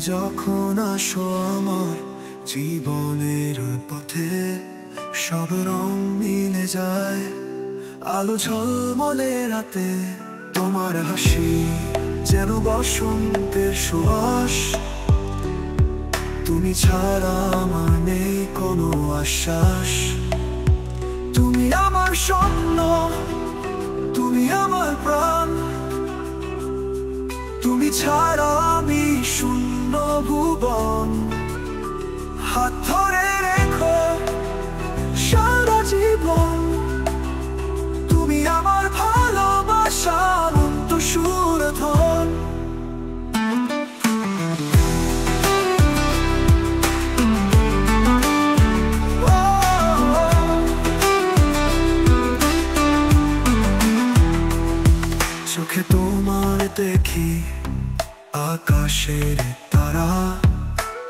যখন আসো আমার জীবনের পথে, সব রং মিলে যায় আলো ঝলমলে রাতে। তোমার হাসি যেন বসন্তের সুবাস, তুমি ছাড়া আমার নেই কোনো আশ্বাস। তুমি আমার স্বপ্ন, তুমি আমার প্রাণ, তুমি ছাড়া আমি শূন্য ভুবন। হাত ধরে রেখো সারা জীবন, তুমি আমার ভালোবাসা অনন্ত সুরধন। চোখে তোমার দেখি আকাশের তারা,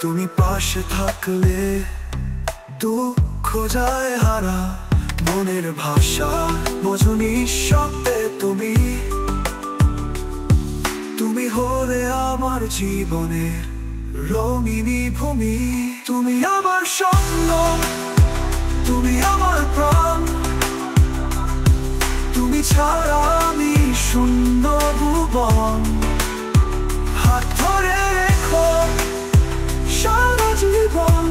তুমি পাশে থাকলে দুঃখ যায় হারা। মনের ভাষা বোঝো নিঃশব্দে তুমি, তুমি হলে আমার জীবনের রঙিনী ভূমি। তুমি আমার স্বপ্ন, তুমি আমার প্রাণ, তুমি ছাড়া আমি শূন্য ভুবন। হাত ধরে রেখো সারা জীবন,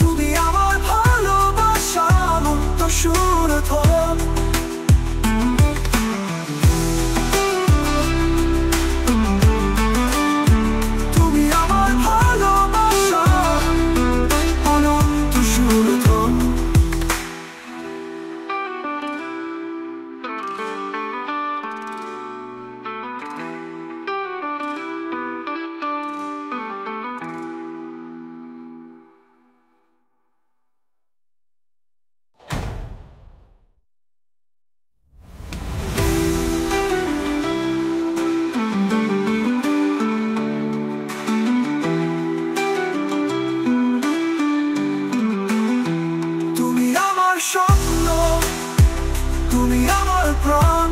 তুমি আমার ভালোবাসা অনন্ত সুরধন। তুমি আমার ভালোবাসা অনন্ত সুরধন। তুমি আমার স্বপ্ন, তুমি আমার প্রাণ,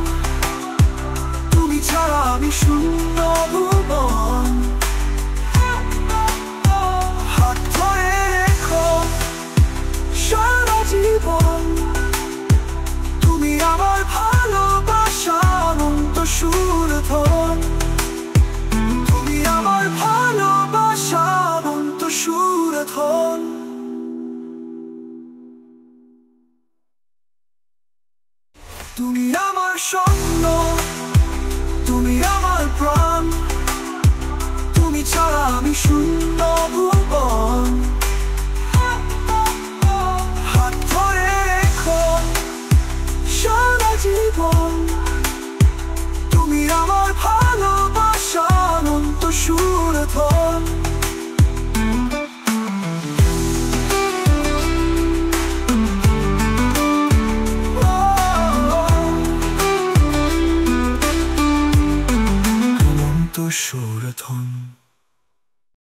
তুমি ছাড়া আমি শূন্য ভুবন। হাত ধরে রেখো সারা জীবন, তুমি আমার ভালোবাসা অনন্ত সুরধন। তুমি আমার ভালোবাসা অনন্ত সুরধন। তুমি আমার স্বপ্ন, তুমি আমার প্রাণ, তুমি ছাড়া আমি শূন্য ভুবন।